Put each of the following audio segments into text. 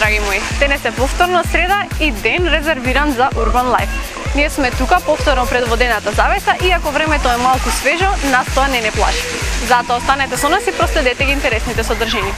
драги мои, денес е повторно среда и ден резервиран за Urban Life. Ние сме тука повторно пред водената завеса, иако времето е малку свежо, нас тоа не плаши. Затоа останете со нас и проследете ги интересните содржини.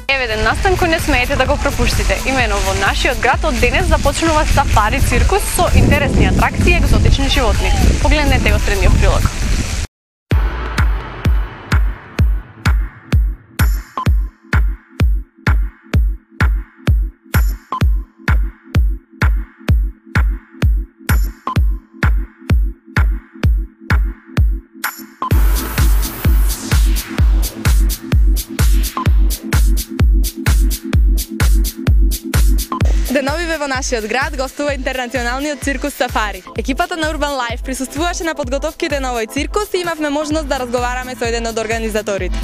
Еве еден настан кој не смеете да го пропуштите. Имено во нашиот град од денес започнува сафари циркус со интересни атракции и екзотични животни. Погледнете го средниот прилог. Деновиве во нашиот град гостува интернационалниот циркус Сафари. Екипата на Urban Life присуствуваше на подготовките на овој циркус и имавме можност да разговараме со еден од организаторите.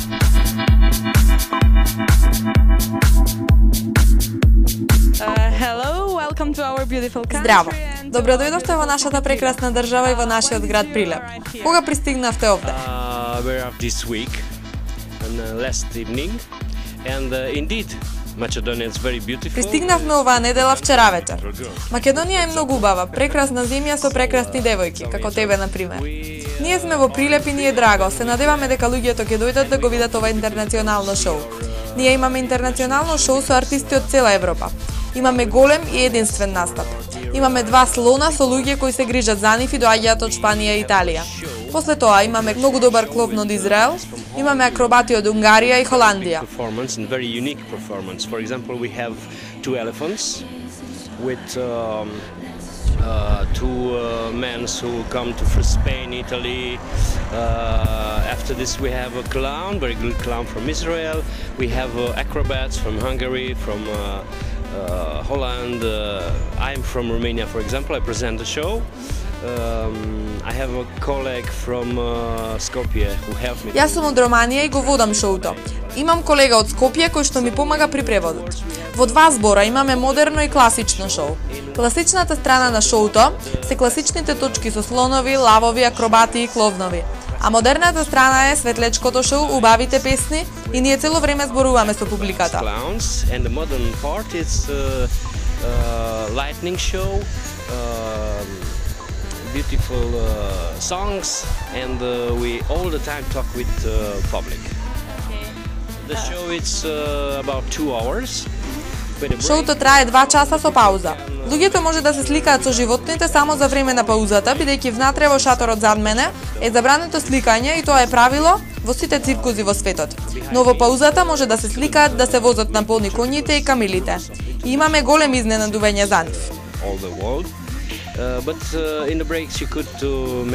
Hello, welcome to our beautiful country. Здраво. Добро дојдовте во нашата прекрасна држава и во нашиот град Прилеп. Кога пристигнавте овде? This week and last evening and indeed Macedonia is very beautiful. Пристигнавме оваа недела вчера вечер. Македонија е многу убава, прекрасна земја со прекрасни девојки, како тебе на пример. Ние сме во Прилеп и ни е драго. Се надеваме дека луѓето ќе дојдат да го видат ова интернационално шоу. Ние имаме интернационално шоу со артисти од цела Европа. Имаме голем и единствен настап. Имаме два слона со луѓе кои се грижат за нив и доаѓаат од Шпанија и Италија. После тоа имаме многу добар клоп од Израел, имаме акробати од Унгарија и Холандија. Very unique performance. For example, we have two elephants with two men who come to Spain, Italy. After this, we have a clown, very good clown from Israel. We have acrobats from Hungary, from Holland. I'm from Romania, for example. I present the show. I have a colleague from Skopje who helped me. Јас сум од Романија и го водам шоуто. Имам колега од Скопје кој што ми помага при преводот. Во два збора имаме модерно и класично шоу. Класичната страна на шоуто се класичните точки со слонови, лавови, акробати и кловнови. А модерната страна е светлечкото шоу, убавите песни и ние цело време зборуваме со публиката. And the modern part is lightning show. Beautiful songs, and we all the time talk with public. The show is about 2 hours. Шоуто трае 2 часа со пауза. Луѓето може да се сликаат со животните само за време на паузата, бидејќи внатре во шаторот зад мене е забрането сликање и тоа е правило во сите циркузи во светот. Но во паузата може да се сликаат, да се возат на полни коњите и камилите. И имаме големи изненадувања за нив. But in the breaks you could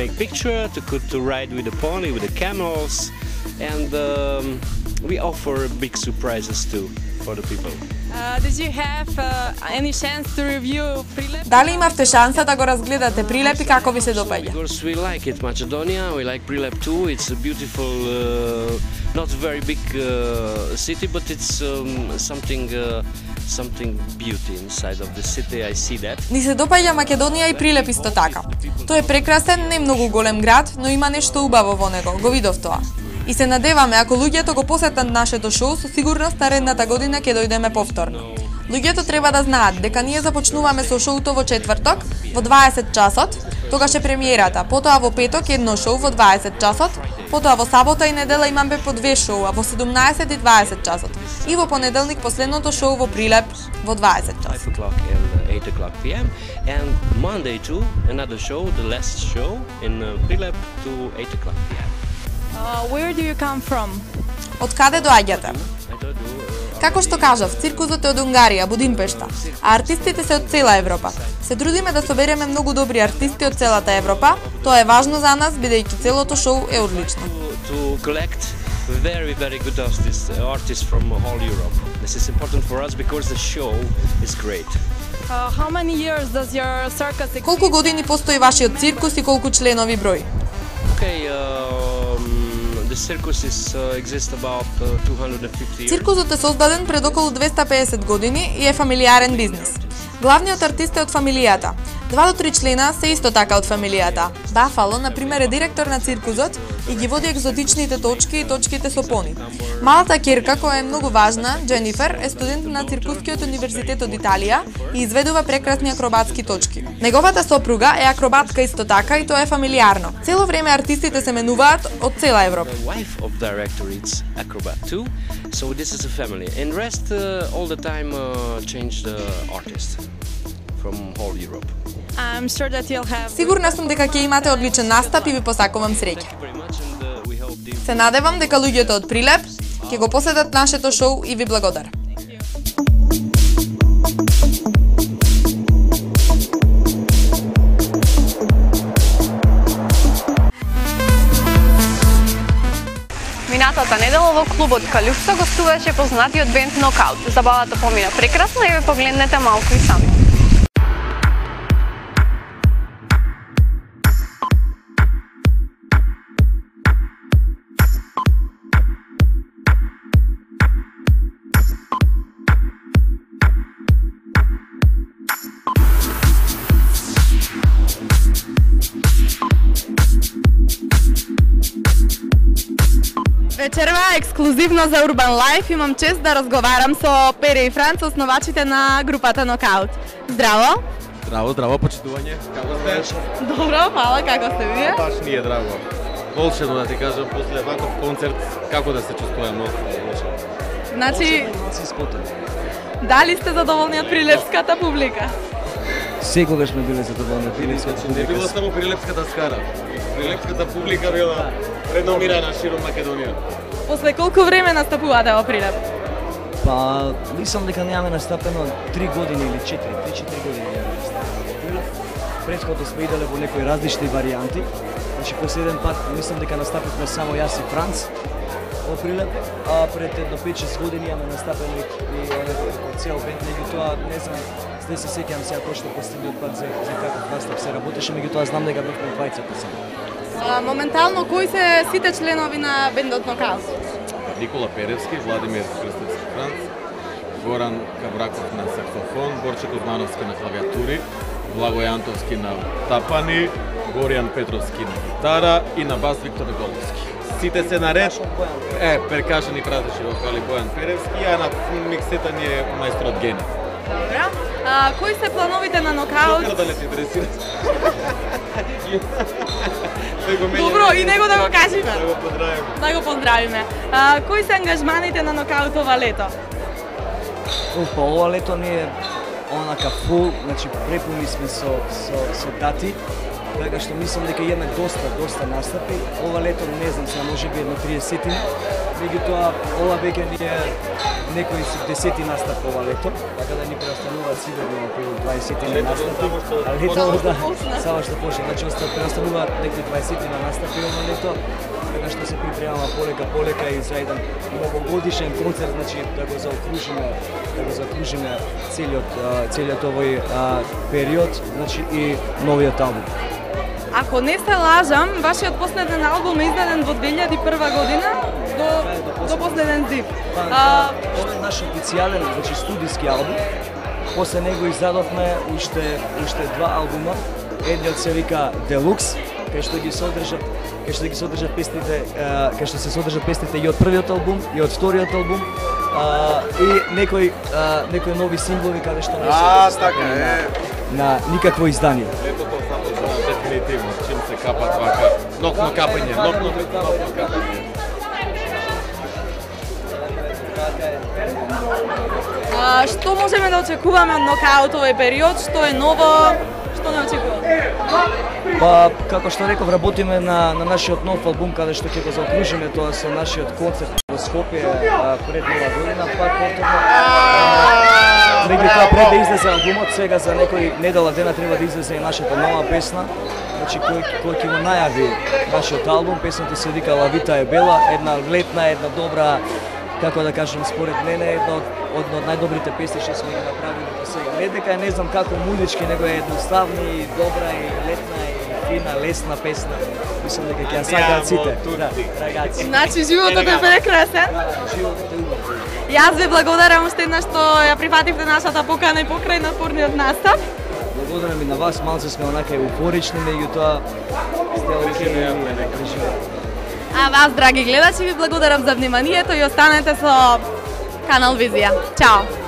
make picture, to ride with the pony, with the camels, and we offer big surprises too for the people. Did you have any chance to review Prilep? Дали имавте шанса да го разгледате Прилеп и како ви се допаѓа? Because we like it, Macedonia. We like Prilep too. It's a beautiful, not very big city, but it's something beauty inside of the city. I see that. Ни се допаѓа Македонија и Прилеп исто така. Тој е прекрасен, не многу голем град, но има нешто убаво во него. Го видов тоа. И се надеваме ако луѓето го посетат нашето шоу, со сигурност наредната година ќе дојдеме повторно. Луѓето треба да знаат дека ние започнуваме со шоуто во четврток во 20 часот, тогаш е премиерата. Потоа во петок едно шоу во 20 часот, потоа во сабота и недела имаме по две шоуа во 17 и 20 часот. И во понеделник последното шоу во Прилеп во 20 часот. 5 o'clock and 8 o'clock p.m. and Monday too, another show, the last show in Prilep to 8 o'clock p.m. Where do you come from? Од каде доаѓате? Како што кажав, циркузот е од Унгарија, Будимпешта, а артистите се од цела Европа. Се трудиме да собереме многу добри артисти од целата Европа. Тоа е важно за нас, бидејќи целото шоу е одлично. To collect very good artists from whole Europe. This is important for us because the show is great. How many years does your circus exist? Колку години постои вашиот циркус и колку членови број? Okay, the circus exists about 250 years. Циркусот е создаден пред околу 250 години и е фамилиарен бизнис. Главниот артист е од фамилијата. 2 до 3 члена се исто така од фамилијата. Бафало, например, е директор на циркузот и ги води екзотичните точки и точките со пони. Малата ќерка, која е многу важна, Дженифер, е студент на Циркускиот универзитет од Италија и изведува прекрасни акробатски точки. Неговата сопруга е акробатка исто така и тоа е фамилиарно. Цело време артистите се менуваат од цела Европа. The wife of director is acrobat too, so this is a family. And rest all the time change the artist from whole Europe. I'm sure that you'll have Сигурна сум дека ќе имате одличен настап и ви посакувам среќа. Thank you very much and we hope the Се надевам дека луѓето од Прилеп ќе го посетат нашето шоу и ви благодарам. Минатата недела во клубот Калюпсо гостуваше познатиот бенд Knockout. Забавата помина прекрасно и ве погледнете малку и сами. Вечерва ексклузивно за Urban Life имам чест да разговарам со Пере и Франц, основачите на групата Knockout. Здраво! Здраво, почитување. Како сте? Добро, фала, како сте вие? Баш ни е драго. Волшебно да ти кажам, после ваков концерт, како да се чувствувам многу волшебно. Значи, дали сте задоволни од прилепската публика? Секогаш сме биле задоволни од прилепската Не публика. било само прилепската скара. Прилепската публика била реномирана широм Македонија. После колку време настапувате во Прилеп? Па, мислам дека немаме настапено 3 години или 4, 3-4 години немаме настапено. Претходно сме иделе во некои различни варијанти. Значи, последен пат, мислам дека настапивме само јас и Франц во Прилеп, а пред едно 5-6 години имаме настапено и цел бенд, меѓутоа, не знам, не се сеќавам сега точно последниот пат за каков настап се работеше, меѓутоа знам дека бевме двајцата само. Моментално, кои се сите членови на бендот Knockout? Никола Перевски, Владимир Крстевски Франц, Горан Кабраков на саксофон, Борче Кузмановски на клавиатури, Благој Антовски на тапани, Горијан Петровски на гитара и на бас Виктор Головски. Сите се наред, перкашен и пратеше вокали Бојан Перевски, а на миксета ни е мајсторот Гени. Добро. Кои се плановите на Knockout? Шокер да не се интересира. Добро, и него да го кажеме. Да го поздравиме. Да го поздравиме. Кои се ангажманите на Knockout ова лето? Па ова лето ни е онака фул, значи препуни сме со дати, така што мислам дека имаме доста настапи. Ова лето не знам, сега можеби едно 30-ти, меѓутоа ова веќе ни е некои 10-ти настап ова лето, така да ни преостануваат сигурно околу 20-ти на настапи. А лето да, само што почне, значи преостануваат некои 20-ти на настапи ова лето, така што се припремаме полека и за еден новогодишен концерт, значи да го заокружиме целиот овој период, значи и новиот албум. Ако не се лажам, вашиот последен албум е издаден во 2001 година до последен зив. Ова е наш официјален, значи студиски албум. После него издадовме уште 2 албума. Едниот се вика Deluxe, кај што ги содржат песните, кај што се содржат песните и од првиот албум и од вториот албум. И некои нови синглови каде што не се на никакво издание. Летото само дефинитивно, чим се капат вака, нокно капање. Што можеме да очекуваме од Knockout овој период? Што е ново? Што не очекуваме? Па, како што реков, работиме на нашиот нов албум, каде што ќе го заокружиме тоа со нашиот концерт во Скопје пред нова година, пак повторно. Меѓутоа пред да излезе албумот, сега за некои недела дена треба да излезе и нашата нова песна, значи кој ќе го најави нашиот албум. Песната се вика La Vita è Bella, една летна, една добра, како да кажам, според мене една од најдобрите песни што сме ги направили до сега. Не дека не знам како музички, него е едноставна и добра и летна и фина, лесна песна. Мислам дека ќе ја сакаат сите. Да, рагаци. Значи животот е прекрасен. Животот е убав. Јас ви благодарам уште еднаш што ја прифативте нашата покана и покрај напорниот настап. благодарам и на вас, малце сме онака еуфорични, меѓутоа сте окей. А вас, драги гледачи, ви благодарам за вниманието и останете со Канал Визија. Чао!